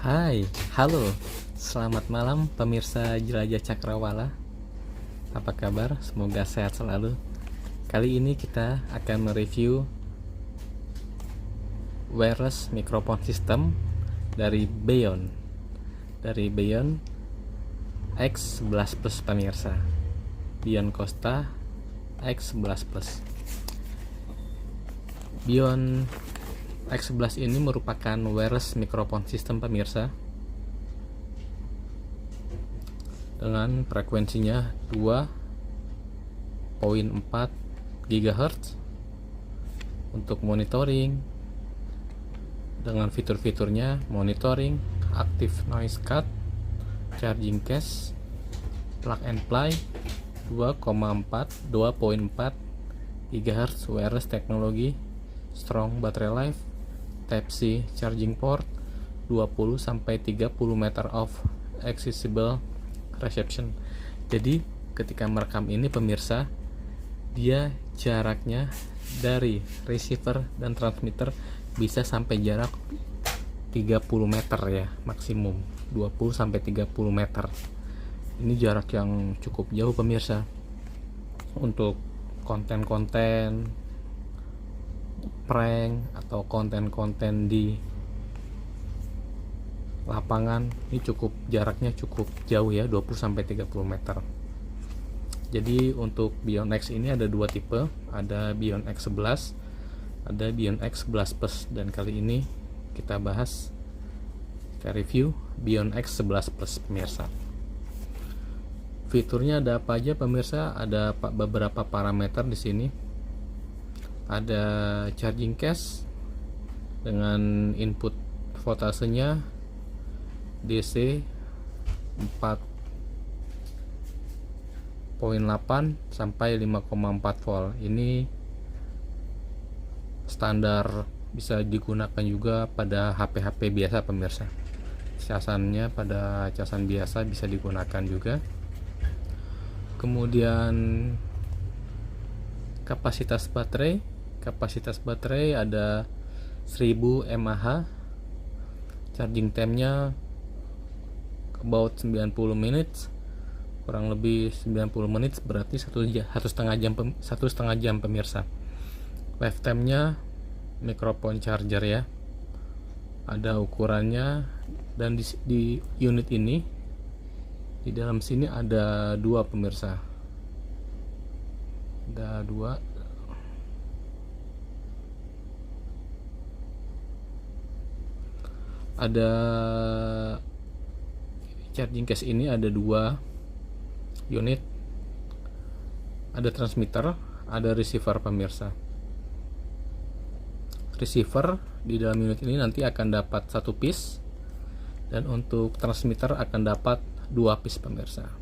Hai, halo, selamat malam pemirsa Jelajah Cakrawala. Apa kabar? Semoga sehat selalu. Kali ini kita akan mereview wireless microphone system dari Beyond X11 Plus pemirsa. Beyond Costa X11 Plus. Beyond X11 ini merupakan wireless microphone system pemirsa dengan frekuensinya 2.4 GHz untuk monitoring, dengan fitur-fiturnya monitoring, active noise cut, charging case, plug and play, 2.4 GHz wireless teknologi, strong battery life, Type-C charging port, 20-30 meter of accessible reception. Jadi ketika merekam ini pemirsa, dia jaraknya dari receiver dan transmitter bisa sampai jarak 30 meter ya, maksimum 20-30 meter. Ini jarak yang cukup jauh pemirsa. Untuk konten-konten prank atau konten-konten di lapangan, ini jaraknya cukup jauh ya, 20-30 meter. Jadi untuk Beyond X ini ada dua tipe, ada Beyond X11, ada Beyond X11 Plus, dan kali ini kita review Beyond X11 Plus pemirsa. Fiturnya ada apa aja pemirsa? Ada beberapa parameter di sini. Ada charging case dengan input voltasenya DC 4.8 sampai 5.4 volt. Ini standar, bisa digunakan juga pada HP-HP biasa pemirsa. Casannya pada casan biasa bisa digunakan juga. Kemudian kapasitas baterai ada 1000 mAh. Charging time-nya about 90 menit, kurang lebih 90 menit, berarti satu setengah jam pemirsa. Lifetime-nya microphone charger ya, ada ukurannya, dan di unit ini, di dalam sini ada dua pemirsa, ada dua. Ada charging case ini ada dua unit, ada transmitter, ada receiver pemirsa. Receiver di dalam unit ini nanti akan dapat satu piece, dan untuk transmitter akan dapat dua piece pemirsa.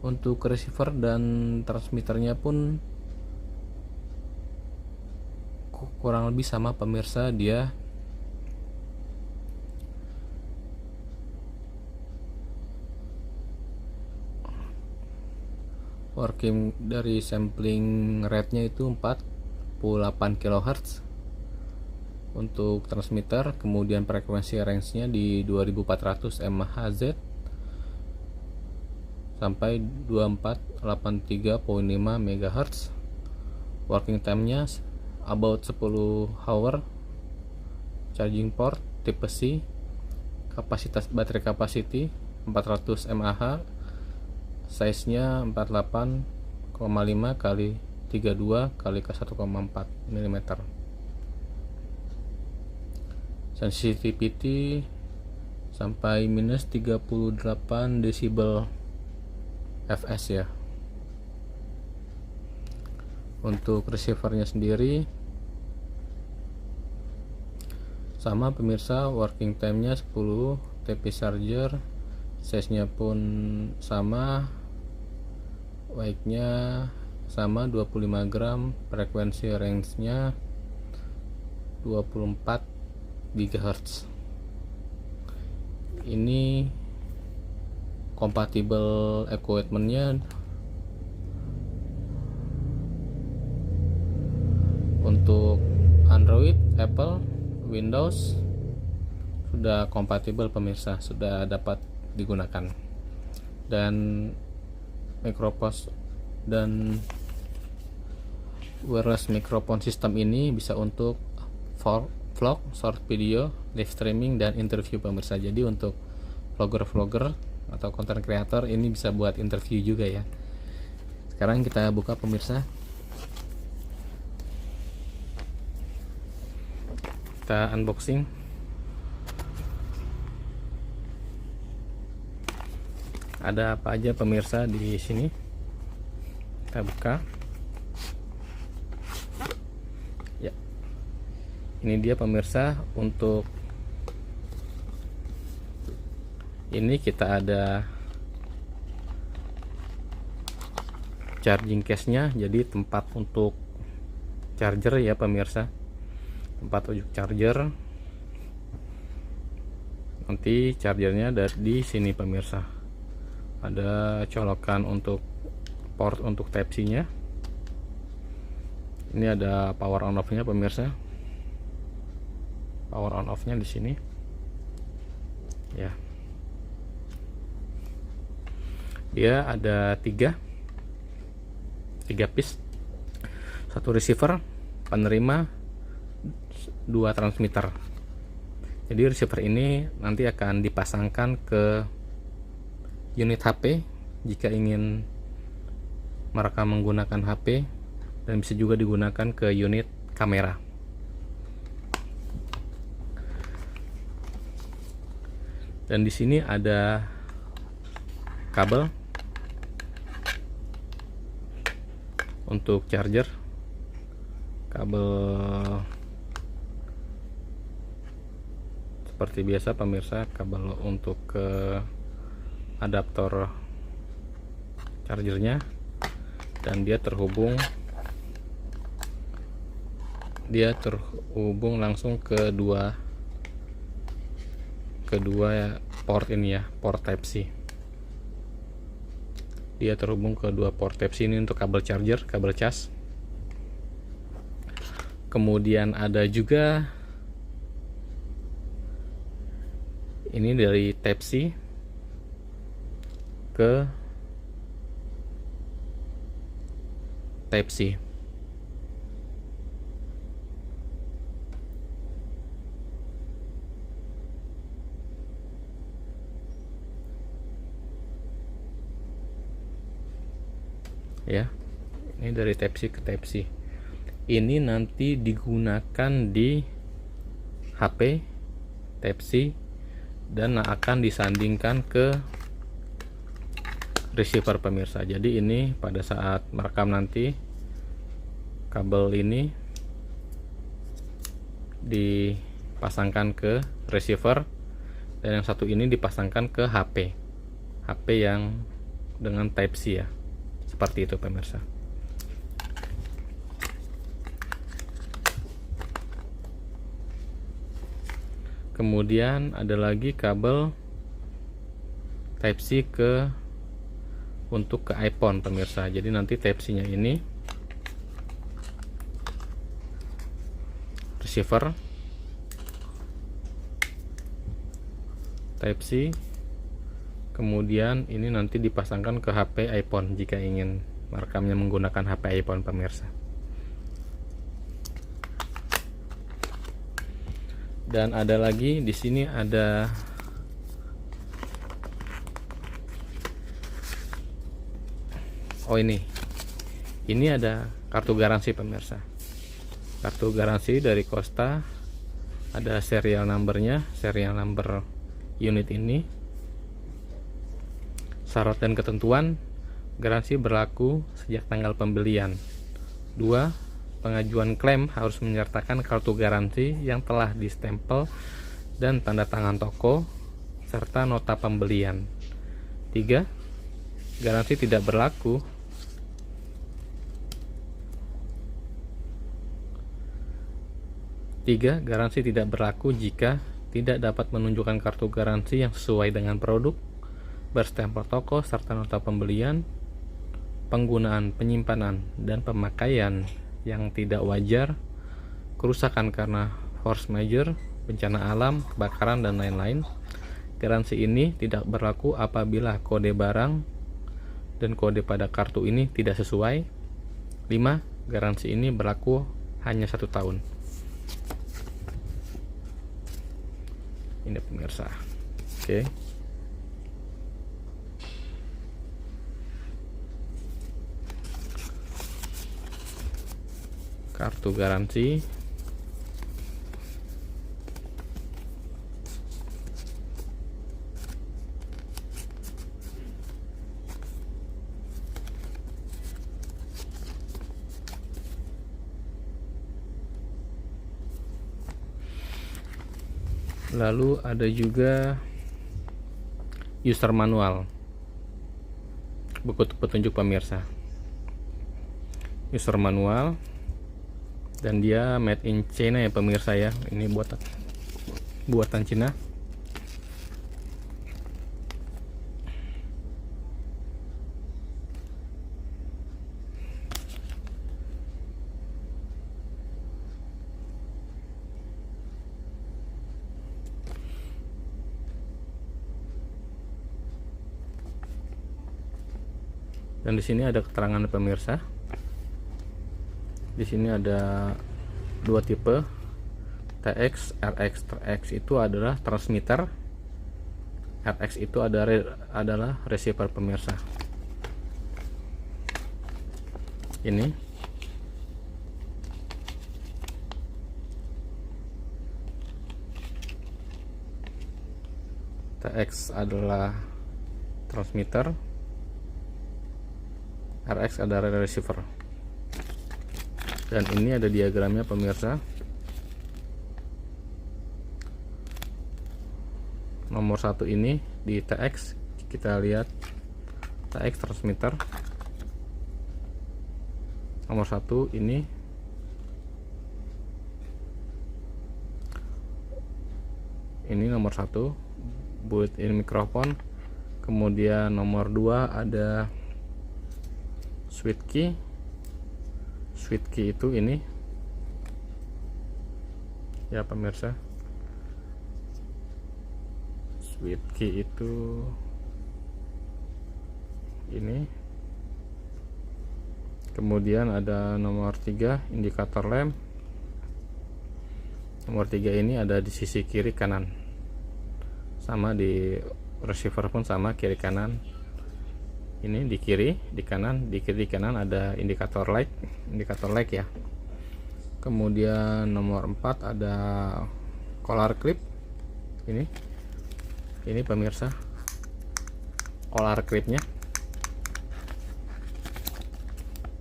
Untuk receiver dan transmitternya pun kurang lebih sama pemirsa. Dia working dari sampling rate-nya itu 48 kHz untuk transmitter, kemudian frekuensi range-nya di 2400 MHz sampai 2483.5 MHz. Working time-nya about 10 hour. Charging port Type-C, kapasitas baterai capacity 400 mAh, size-nya 48,5 kali 32 kali ke 1,4 mm. Sensitivity sampai minus 38 decibel fs ya. Untuk receivernya sendiri sama pemirsa, working time-nya 10, TP charger, size-nya pun sama, weight-nya sama 25 gram, frekuensi range-nya 24 GHz. Ini Compatible equipmentnya untuk Android, Apple, Windows sudah kompatibel pemirsa, sudah dapat digunakan. Dan microphone dan wireless microphone system ini bisa untuk vlog, short video, live streaming, dan interview pemirsa. Jadi untuk vlogger atau content creator ini bisa buat interview juga ya. Sekarang kita buka pemirsa, kita unboxing. Ada apa aja pemirsa di sini? Kita buka. Ya. Ini dia pemirsa, untuk ini kita ada charging case-nya, jadi tempat untuk charger ya pemirsa. Tempat untuk charger. Nanti chargernya ada di sini pemirsa. Ada colokan untuk port untuk Type-C nya. Ini ada power on off nya pemirsa. Power on off nya di sini ya. Dia ada tiga piece, satu receiver, penerima, dua transmitter. Jadi receiver ini nanti akan dipasangkan ke unit HP jika ingin merekam menggunakan HP, dan bisa juga digunakan ke unit kamera. Dan di sini ada kabel untuk charger, kabel seperti biasa pemirsa, kabel untuk ke adaptor chargernya, dan dia terhubung langsung ke dua port ini ya, port Type-C. Dia terhubung ke dua port Type-C ini untuk kabel charger, kabel cas. Kemudian ada juga ini dari Type-C ke Type-C. Ya, ini dari Type-C ke Type-C. Ini nanti digunakan di HP Type-C dan akan disandingkan ke receiver pemirsa. Jadi ini pada saat merekam nanti kabel ini dipasangkan ke receiver, dan yang satu ini dipasangkan ke HP yang dengan Type-C ya. Seperti itu pemirsa. Kemudian ada lagi kabel Type-C untuk ke iPhone pemirsa. Jadi nanti Type-C nya ini receiver Type-C, kemudian ini nanti dipasangkan ke HP iPhone jika ingin merekamnya menggunakan HP iPhone pemirsa. Dan ada lagi di sini ada ini ada kartu garansi pemirsa. Kartu garansi dari Kosta, ada serial numbernya, serial number unit ini. Syarat dan ketentuan: garansi berlaku sejak tanggal pembelian. 2. Pengajuan klaim harus menyertakan kartu garansi yang telah distempel dan tanda tangan toko serta nota pembelian. 3. Garansi tidak berlaku garansi tidak berlaku jika tidak dapat menunjukkan kartu garansi yang sesuai dengan produk berstempel toko serta nota pembelian, penggunaan, penyimpanan, dan pemakaian yang tidak wajar, kerusakan karena force majeure, bencana alam, kebakaran, dan lain-lain. Garansi ini tidak berlaku apabila kode barang dan kode pada kartu ini tidak sesuai. 5. Garansi ini berlaku hanya 1 tahun. Ini pemirsa. Oke. Kartu garansi. Lalu ada juga user manual, buku petunjuk pemirsa. User manual, dan dia made in China ya pemirsa ya. Ini buatan Cina. Dan di sini ada keterangan pemirsa. Di sini ada 2 tipe, TX, RX. TX itu adalah transmitter, RX itu adalah receiver pemirsa. Ini TX adalah transmitter, RX adalah receiver. Dan ini ada diagramnya pemirsa. Nomor 1 ini di TX, kita lihat TX transmitter. Nomor 1 ini nomor 1 built-in mikrofon. Kemudian nomor 2 ada switch key. Switch key itu ini ya pemirsa. Switch key itu ini. Kemudian ada nomor 3 indikator lamp. Nomor 3 ini ada di sisi kiri kanan, sama di receiver pun sama, kiri kanan. Ini di kiri, di kanan, di kiri, di kanan ada indikator light ya. Kemudian nomor 4 ada collar clip. Ini pemirsa, collar clipnya.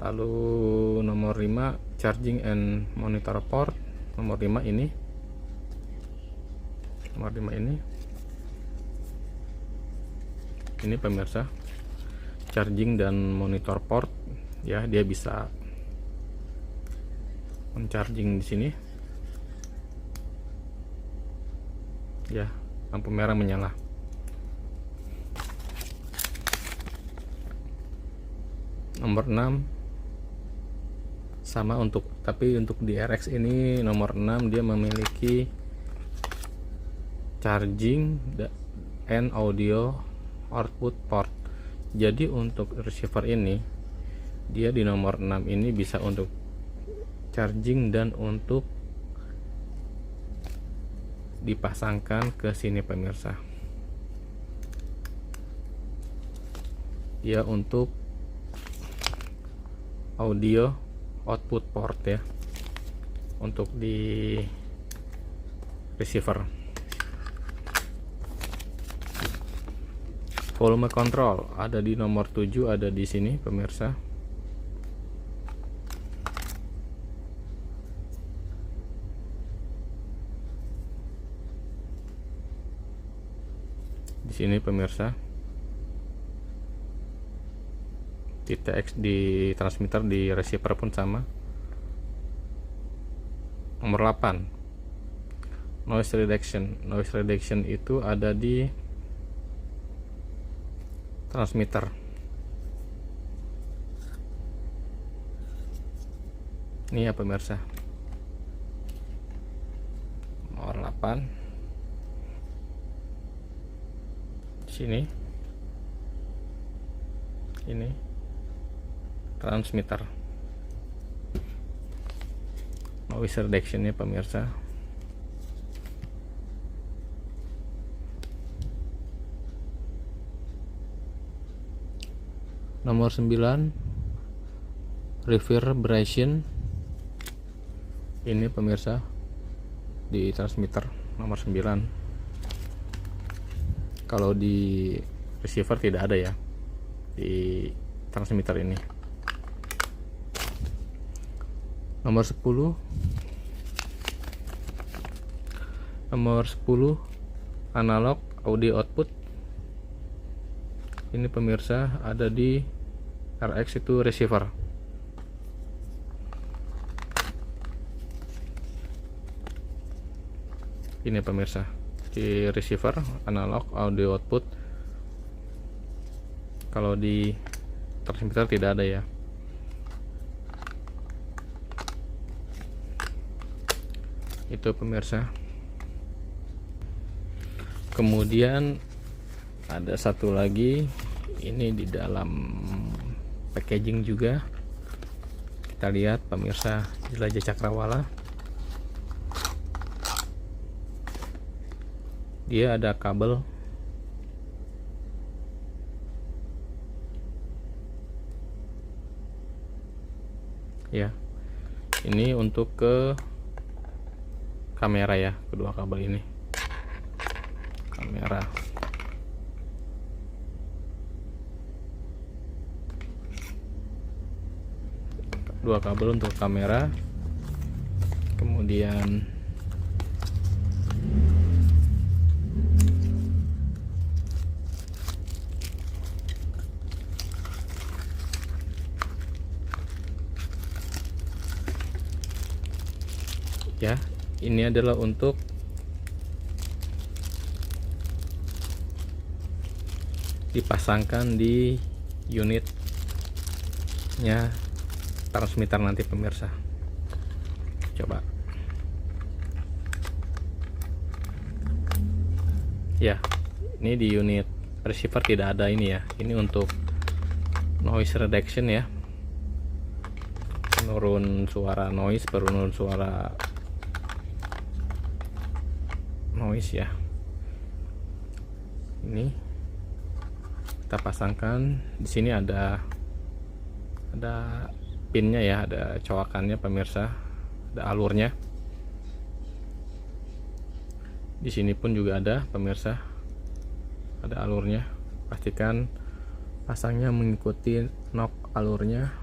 Lalu nomor 5 charging and monitor port. Nomor 5 ini. Nomor 5 ini. Ini pemirsa, charging dan monitor port ya, dia bisa mencharging di sini ya, lampu merah menyala. Nomor 6 sama tapi untuk di RX ini nomor 6 dia memiliki charging and audio output port. Jadi untuk receiver ini dia di nomor 6 ini bisa untuk charging dan untuk dipasangkan ke sini pemirsa. Ya, untuk audio output port ya, untuk di receiver. Volume control ada di nomor 7, ada di sini pemirsa. Di sini pemirsa. Di TX, di transmitter, di receiver pun sama. Nomor 8 noise reduction. Noise reduction itu ada di transmitter. Ini ya pemirsa, nomor 8 di sini. Ini transmitter noise reduction ya pemirsa. Nomor 9 reverberation. Ini pemirsa di transmitter nomor 9. Kalau di receiver tidak ada ya di transmitter ini. Nomor 10 analog audio output. Ini pemirsa ada di RX itu receiver. Ini pemirsa di receiver analog audio output. Kalau di transmitter tidak ada ya. Itu pemirsa. Kemudian ada satu lagi, ini di dalam packaging juga. Kita lihat pemirsa, jelajah cakrawala. Dia ada kabel ya. Ini untuk ke kamera ya, kedua kabel ini kamera. Dua kabel untuk kamera. Kemudian ya, ini adalah untuk dipasangkan di unitnya transmitter nanti pemirsa. Coba ya, ini di unit receiver tidak ada ini ya. Ini untuk noise reduction ya, penurun suara noise, penurun suara noise ya. Ini kita pasangkan di sini, ada pinnya ya, ada coakannya pemirsa, ada alurnya. Di sini pun juga ada pemirsa, ada alurnya. Pastikan pasangnya mengikuti knob alurnya.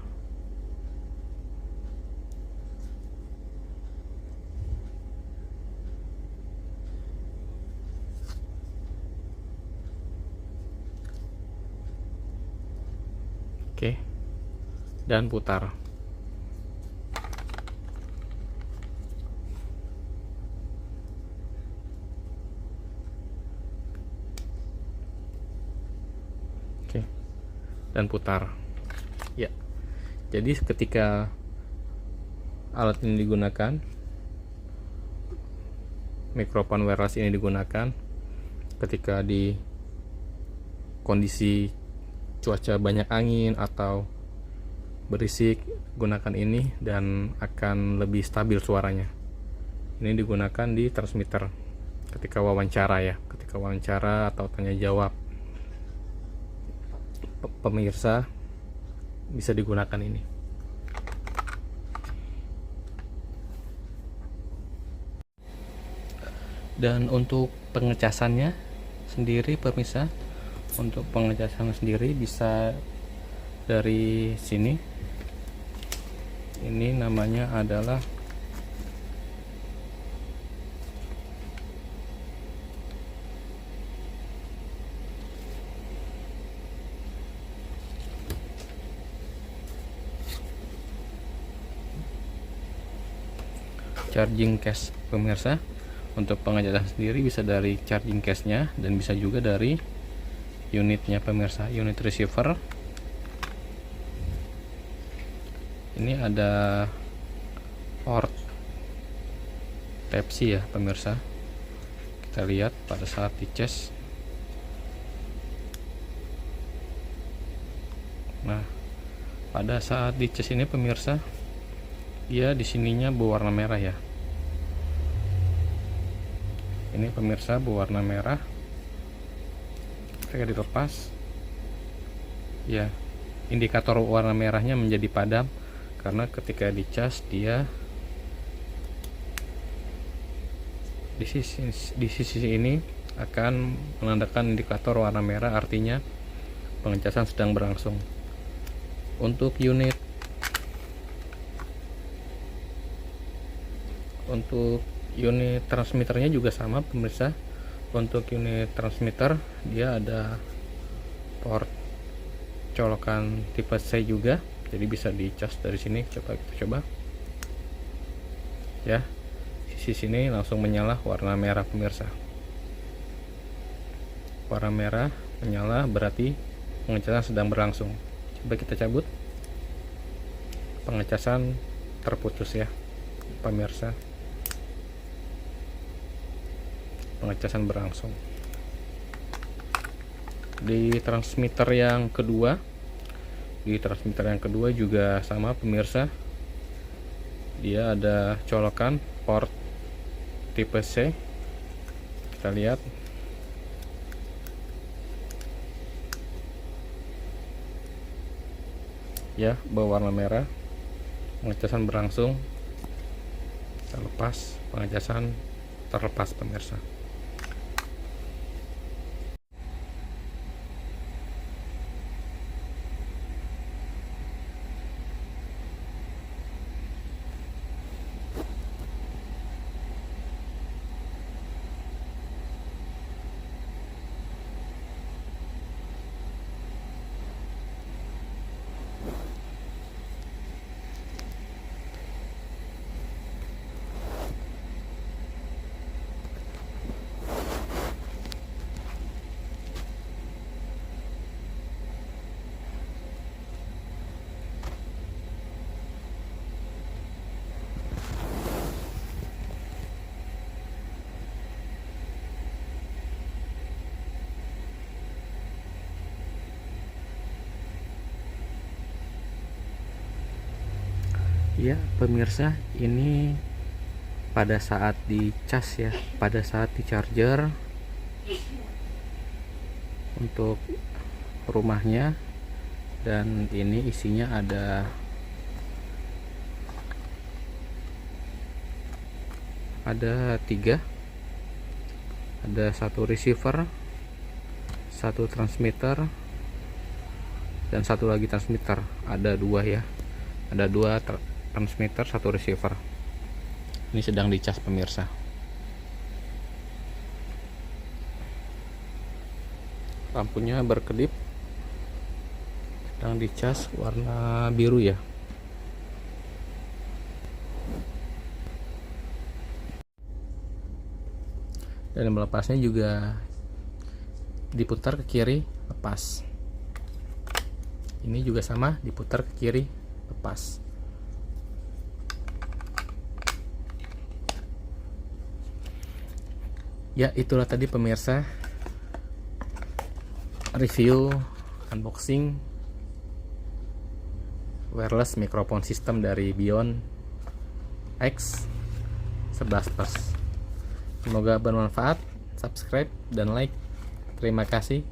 Oke, dan putar. Oke, dan putar ya. Jadi ketika alat ini digunakan, mikrofon wireless ini digunakan ketika di kondisi cuaca banyak angin atau berisik, gunakan ini dan akan lebih stabil suaranya. Ini digunakan di transmitter ketika wawancara ya, ketika wawancara atau tanya jawab pemirsa bisa digunakan ini. Dan untuk pengecasannya sendiri pemirsa, untuk pengecasan sendiri bisa dari sini. Ini namanya adalah charging case pemirsa. Untuk pengecasan sendiri bisa dari charging case nya dan bisa juga dari unitnya pemirsa, unit receiver. Ini ada port Type-C ya pemirsa. Kita lihat pada saat dicas. Nah, pada saat dicas ini pemirsa, dia di sininya berwarna merah ya. Ini pemirsa berwarna merah. Ketika dilepas, ya, indikator warna merahnya menjadi padam karena ketika dicas dia di sisi ini akan menandakan indikator warna merah, artinya pengecasan sedang berlangsung. Untuk unit transmitternya juga sama pemirsa. Untuk unit transmitter dia ada port colokan tipe C juga, jadi bisa dicas dari sini. Kita coba ya, sisi sini langsung menyala warna merah pemirsa. Warna merah menyala berarti pengecasan sedang berlangsung. Coba kita cabut, pengecasan terputus ya pemirsa, pengecasan berlangsung. Di transmitter yang kedua juga sama pemirsa, dia ada colokan port tipe C. Kita lihat ya, berwarna merah, pengecasan berlangsung. Kita lepas, pengecasan terlepas pemirsa. Ya pemirsa, ini pada saat dicas ya, pada saat di charger untuk rumahnya. Dan ini isinya ada tiga, ada satu receiver, satu transmitter, dan satu lagi transmitter. Ada dua ya, ada dua transmitter, satu receiver. Ini sedang dicas pemirsa. Lampunya berkedip, sedang dicas warna biru ya. Dan melepasnya juga diputar ke kiri, lepas. Ini juga sama, diputar ke kiri, lepas. Ya, itulah tadi pemirsa review unboxing wireless microphone system dari Bion X 11 Plus. Semoga bermanfaat. Subscribe dan like. Terima kasih.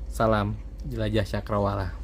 Salam jelajah cakrawala.